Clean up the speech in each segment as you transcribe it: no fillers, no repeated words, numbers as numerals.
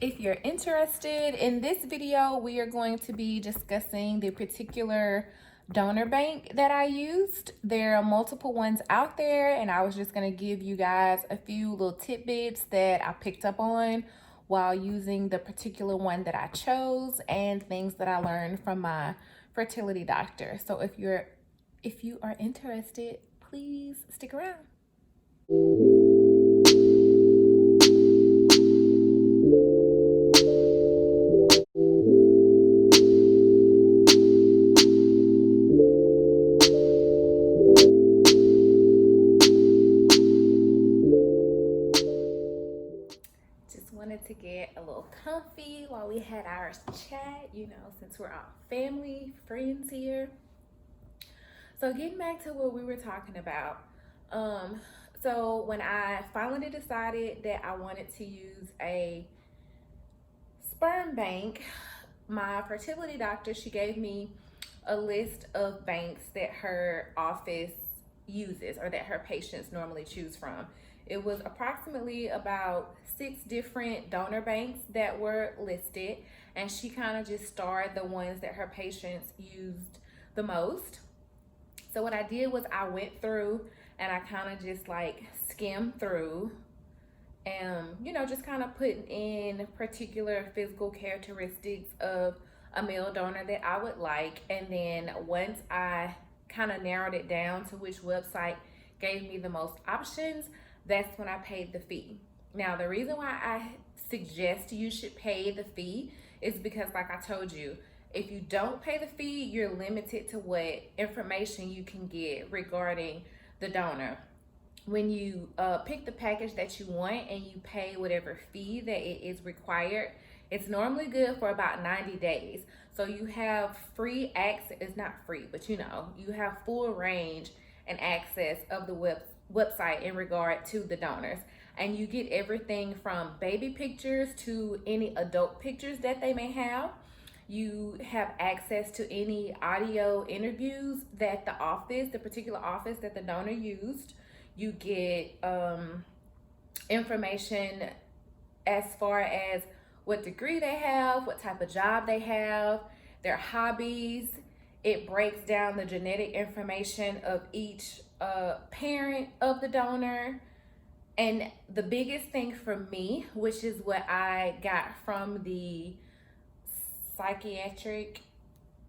If you're interested in this video, we are going to be discussing the particular donor bank that I used. There are multiple ones out there, and I was just going to give you guys a few little tidbits that I picked up on while using the particular one that I chose and things that I learned from my fertility doctor. So if you are interested, please stick around. Just wanted to get a little comfy while we had our chat, since we're all family, friends here. So getting back to what we were talking about. So when I finally decided that I wanted to use a sperm bank, my fertility doctor, she gave me a list of banks that her office uses or that her patients normally choose from. It was approximately about 6 different donor banks that were listed, and she kind of just starred the ones that her patients used the most. So what I did was I went through and I kind of just like skimmed through and, just kind of putting in particular physical characteristics of a male donor that I would like. And then once I kind of narrowed it down to which website gave me the most options, that's when I paid the fee. Now, the reason why I suggest you should pay the fee is because, like I told you, if you don't pay the fee, you're limited to what information you can get regarding the donor. When you pick the package that you want and you pay whatever fee that it is required, it's normally good for about 90 days. So you have free access, it's not free, but you have full range and access of the website in regard to the donors. And you get everything from baby pictures to any adult pictures that they may have. You have access to any audio interviews that the particular office that the donor used. You get information as far as what degree they have, what type of job they have, their hobbies. It breaks down the genetic information of each parent of the donor. And the biggest thing for me, which is what I got from the psychiatric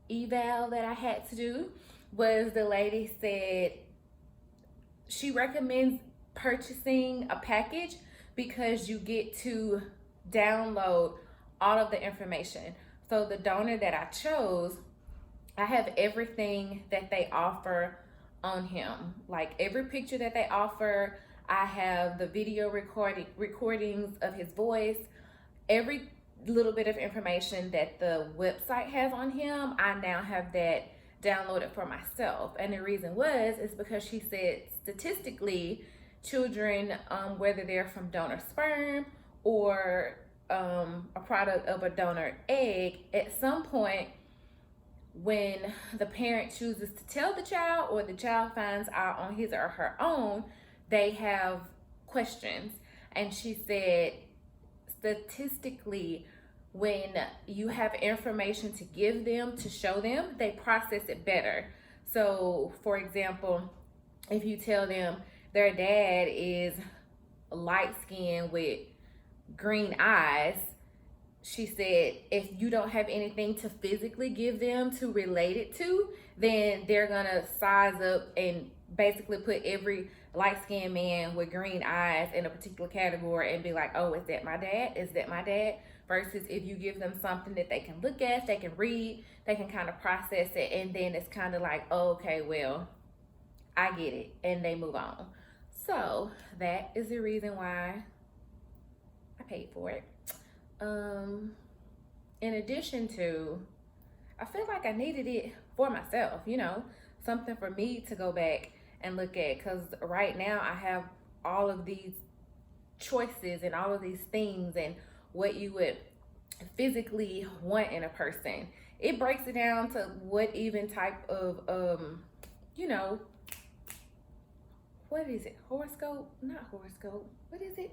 eval that I had to do, was the lady said she recommends purchasing a package because you get to download all of the information. So the donor that I chose, I have everything that they offer on him. Like every picture that they offer, I have the video recordings of his voice, every little bit of information that the website has on him. I now have that downloaded for myself. And the reason is because she said statistically children, whether they're from donor sperm or a product of a donor egg, at some point when the parent chooses to tell the child or the child finds out on his or her own, they have questions. And she said statistically, when you have information to give them, to show them, they process it better. So for example, if you tell them their dad is light skinned with green eyes, she said if you don't have anything to physically give them to relate it to, then they're gonna size up and basically put every light-skinned man with green eyes in a particular category and be like, oh, is that my dad? Is that my dad? Versus if you give them something that they can look at, they can read, they can kind of process it, and then it's kind of like, oh, okay, well, I get it, and they move on. So that is the reason why I paid for it. In addition to, I feel like I needed it for myself, something for me to go back and look at, because right now I have all of these choices and all of these things and what you would physically want in a person. It breaks it down to what even type of what is it? Horoscope? Not horoscope. What is it?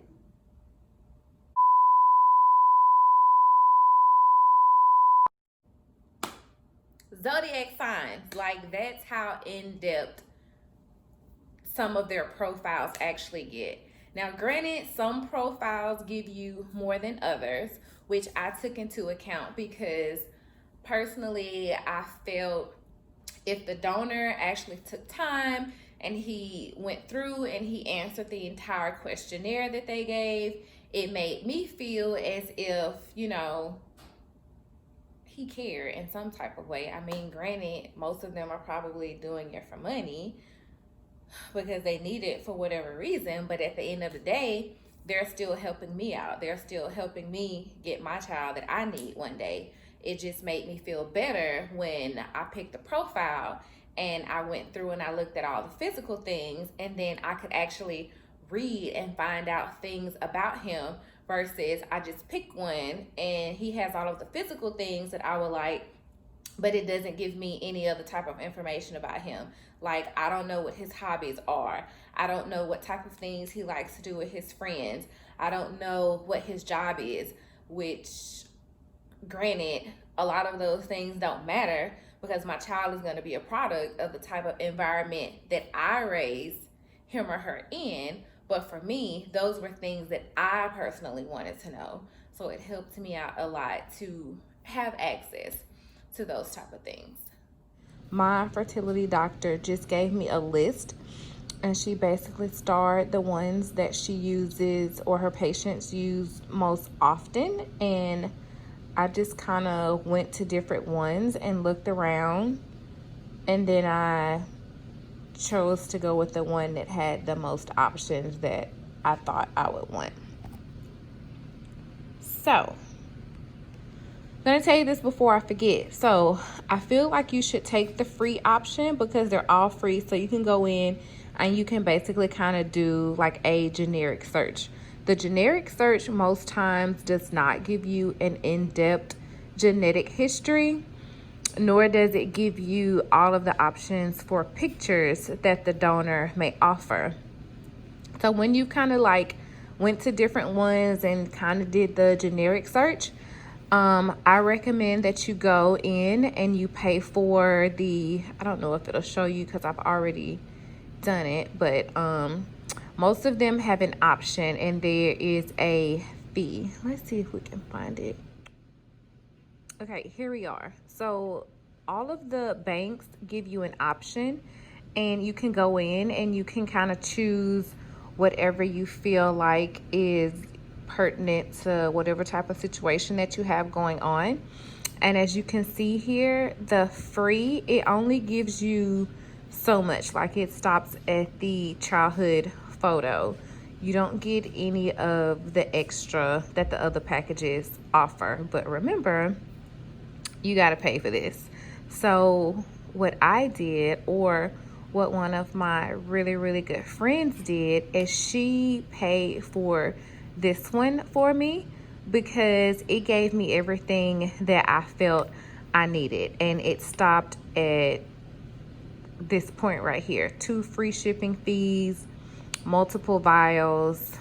zodiac signs. Like, that's how in-depth some of their profiles actually get. Now, granted, some profiles give you more than others, which I took into account because personally, I felt if the donor actually took time and he went through and he answered the entire questionnaire that they gave, it made me feel as if, he cared in some type of way. I mean, granted, most of them are probably doing it for money because they need it for whatever reason, but at the end of the day, they're still helping me out. They're still helping me get my child that I need one day. It just made me feel better when I picked the profile and I went through and I looked at all the physical things, and then I could actually read and find out things about him versus I just pick one and he has all of the physical things that I would like, but it doesn't give me any other type of information about him. Like, I don't know what his hobbies are. I don't know what type of things he likes to do with his friends. I don't know what his job is, which, granted, a lot of those things don't matter because my child is going to be a product of the type of environment that I raised him or her in. But for me, those were things that I personally wanted to know. So it helped me out a lot to have access to those type of things. My fertility doctor just gave me a list, and she basically starred the ones that she uses or her patients use most often, and I just kind of went to different ones and looked around, and then I chose to go with the one that had the most options that I thought I would want. So, I'm going to tell you this before I forget. So, I feel like you should take the free option because they're all free. So, you can go in and you can basically kind of do like a generic search. The generic search most times does not give you an in-depth genetic history, nor does it give you all of the options for pictures that the donor may offer. So when you kind of like went to different ones and kind of did the generic search, I recommend that you go in and you pay for I don't know if it'll show you because I've already done it, but most of them have an option and there is a fee. Let's see if we can find it. Okay, here we are. So all of the banks give you an option, and you can go in and you can kind of choose whatever you feel like is pertinent to whatever type of situation that you have going on. And as you can see here, the free, it only gives you so much. Like, it stops at the childhood photo. You don't get any of the extra that the other packages offer. But remember, you got to pay for this. So what I did, or what one of my really, really good friends did, is she paid for this one for me because it gave me everything that I felt I needed. And it stopped at this point right here: 2 free shipping fees, multiple vials.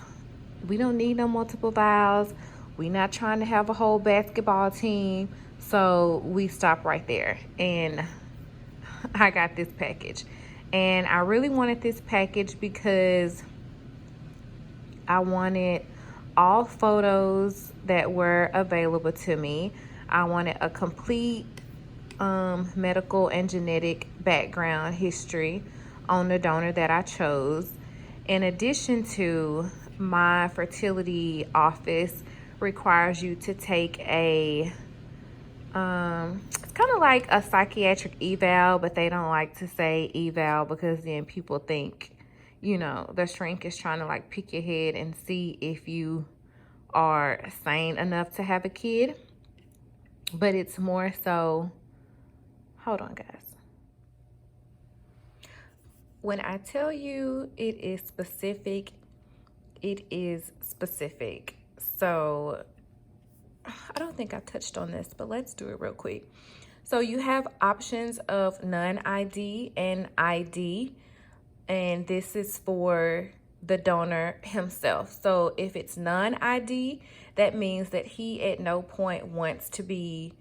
We don't need no multiple vials. We're not trying to have a whole basketball team. So we stop right there, and I got this package. And I really wanted this package because I wanted all photos that were available to me. I wanted a complete medical and genetic background history on the donor that I chose. In addition to, my fertility office requires you to take it's kind of like a psychiatric eval, but they don't like to say eval because then people think, the shrink is trying to like pick your head and see if you are sane enough to have a kid. But it's more so, hold on guys. When I tell you it is specific, it is specific. So I don't think I touched on this, but let's do it real quick. So you have options of non-ID and ID, and this is for the donor himself. So if it's non-ID, that means that he at no point wants to be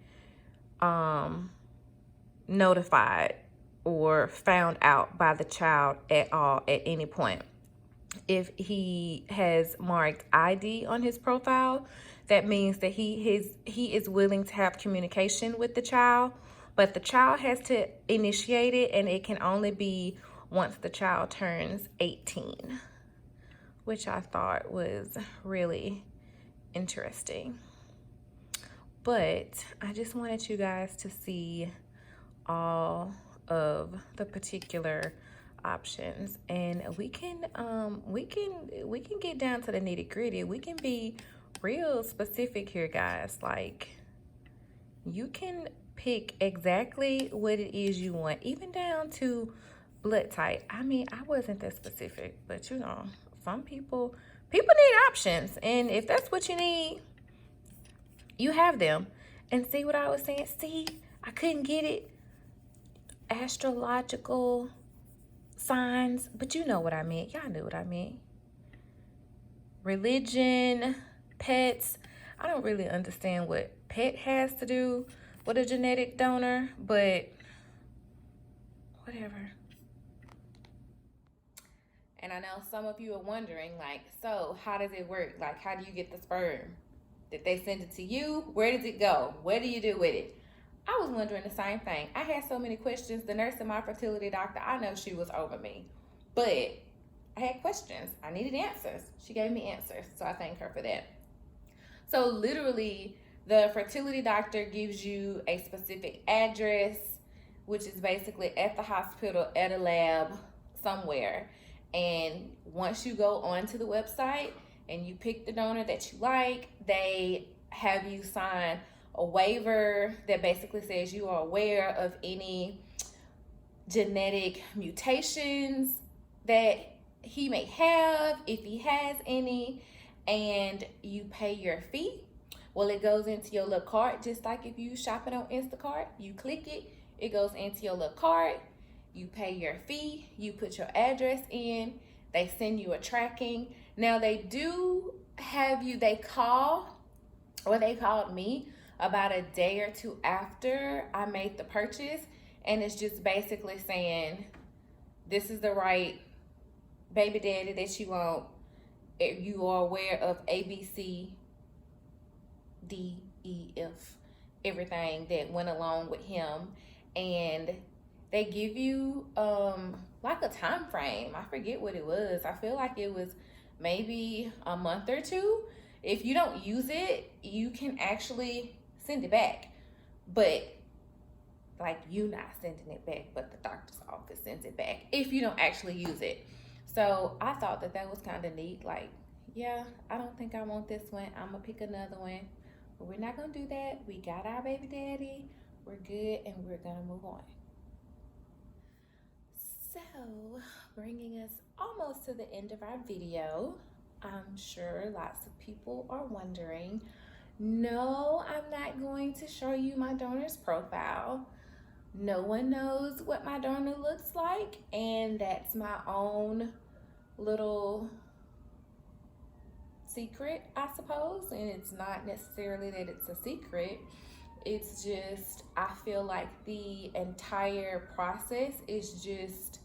notified or found out by the child at all at any point. If he has marked ID on his profile, that means that he is willing to have communication with the child, but the child has to initiate it, and it can only be once the child turns 18, which I thought was really interesting. But I just wanted you guys to see all of the particular options, and we can get down to the nitty-gritty. We can be real specific here, guys. Like, you can pick exactly what it is you want, even down to blood type. I mean, I wasn't that specific, but you know, some people need options, and if that's what you need, you have them. And see what I was saying? See, I couldn't get it. Astrological signs, but you know what I meant. Y'all knew what I meant. Religion, pets. I don't really understand what pet has to do with a genetic donor, but whatever. And I know some of you are wondering, like, so how does it work? Like, how do you get the sperm? Did they send it to you? Where does it go? What do you do with it? I was wondering the same thing. I had so many questions. The nurse and my fertility doctor, I know she was over me, but I had questions. I needed answers. She gave me answers, so I thank her for that. So literally, the fertility doctor gives you a specific address, which is basically at the hospital, at a lab, somewhere. And once you go onto the website and you pick the donor that you like, they have you sign a waiver that basically says you are aware of any genetic mutations that he may have, if he has any, and you pay your fee. Well, it goes into your little cart, just like if you shop it on Instacart. You click it, it goes into your little cart, you pay your fee, you put your address in, they send you a tracking. Now they do have you, they called me about a day or two after I made the purchase, and it's just basically saying, this is the right baby daddy that you want. If you are aware of A, B, C, D, E, F, everything that went along with him. And they give you like a time frame. I forget what it was. I feel like it was maybe a month or two. If you don't use it, you can actually send it back. But like, you not sending it back, but the doctor's office sends it back if you don't actually use it. So I thought that was kind of neat. Like, yeah, I don't think I want this one. I'm gonna pick another one. But we're not gonna do that. We got our baby daddy. We're good, and we're gonna move on. So, bringing us almost to the end of our video, I'm sure lots of people are wondering, no, I'm not going to show you my donor's profile. No one knows what my donor looks like, and that's my own little secret, I suppose. And it's not necessarily that it's a secret. It's just, I feel like the entire process is just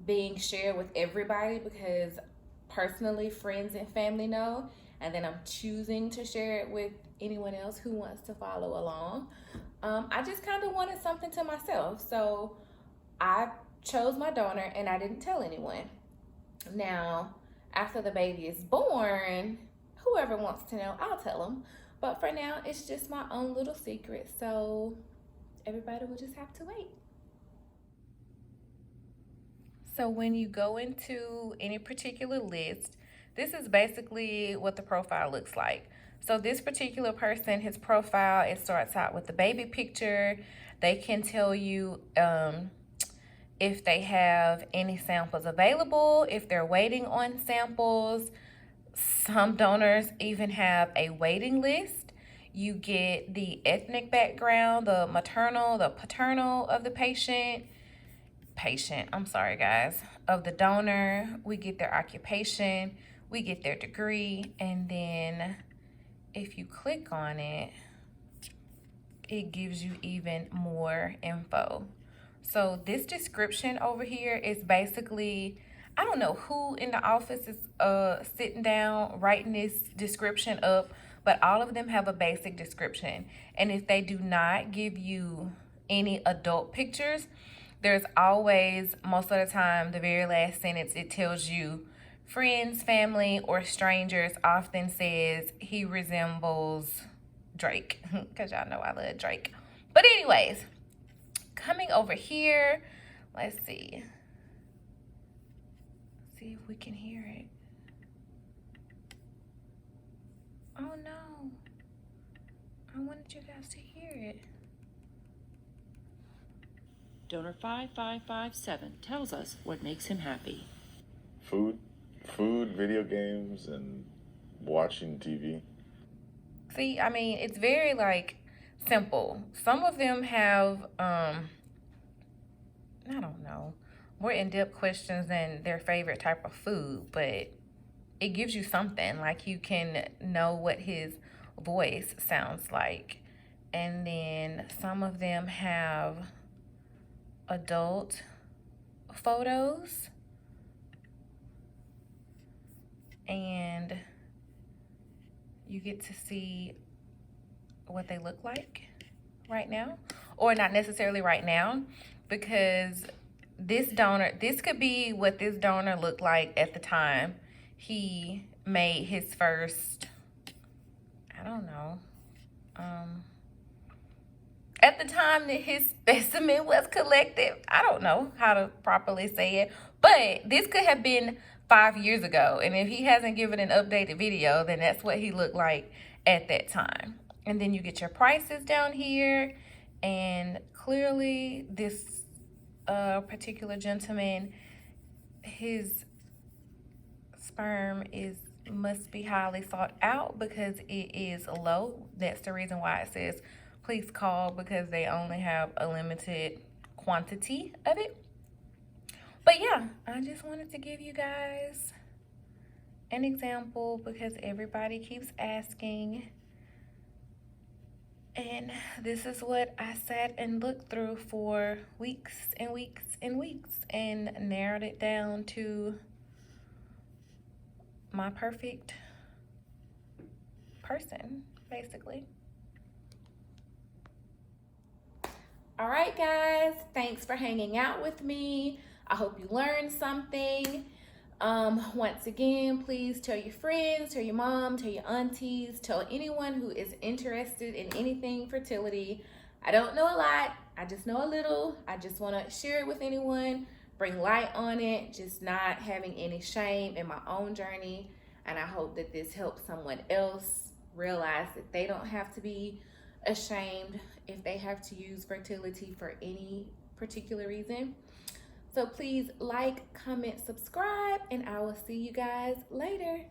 being shared with everybody, because personally, friends and family know, and then I'm choosing to share it with anyone else who wants to follow along. I just kind of wanted something to myself, so I chose my donor and I didn't tell anyone. Now, after the baby is born, whoever wants to know, I'll tell them. But for now, it's just my own little secret, so everybody will just have to wait. So when you go into any particular list, this is basically what the profile looks like. So this particular person, his profile, it starts out with the baby picture. They can tell you if they have any samples available, if they're waiting on samples. Some donors even have a waiting list. You get the ethnic background, the maternal, the paternal of the of the donor. We get their occupation, we get their degree, and then if you click on it, it gives you even more info. So this description over here is basically, I don't know who in the office is sitting down writing this description up, but all of them have a basic description. And if they do not give you any adult pictures, there's always, most of the time, the very last sentence, it tells you friends, family, or strangers often says he resembles Drake, because y'all know I love Drake. But anyways, coming over here, let's see if we can hear it. Oh no, I wanted you guys to hear it. Donor 5557 tells us what makes him happy. Food, video games, and watching TV. See, I mean, it's very like simple. Some of them have I don't know, more in-depth questions than their favorite type of food, but it gives you something. Like, you can know what his voice sounds like. And then some of them have adult photos, and you get to see what they look like right now, or not necessarily right now, because this could be what this donor looked like at the time he made his first, I don't know, at the time that his specimen was collected. I don't know how to properly say it, but this could have been 5 years ago. And if he hasn't given an updated video, then that's what he looked like at that time. And then you get your prices down here. And clearly this particular gentleman, his sperm must be highly sought out because it is low. That's the reason why it says please call, because they only have a limited quantity of it. But yeah, I just wanted to give you guys an example because everybody keeps asking. And this is what I sat and looked through for weeks and weeks and weeks and narrowed it down to my perfect person, basically. All right, guys, thanks for hanging out with me. I hope you learned something. Once again, please tell your friends, tell your mom, tell your aunties, tell anyone who is interested in anything fertility. I don't know a lot, I just know a little. I just want to share it with anyone, bring light on it, just not having any shame in my own journey. And I hope that this helps someone else realize that they don't have to be ashamed if they have to use fertility for any particular reason. So please like, comment, subscribe, and I will see you guys later.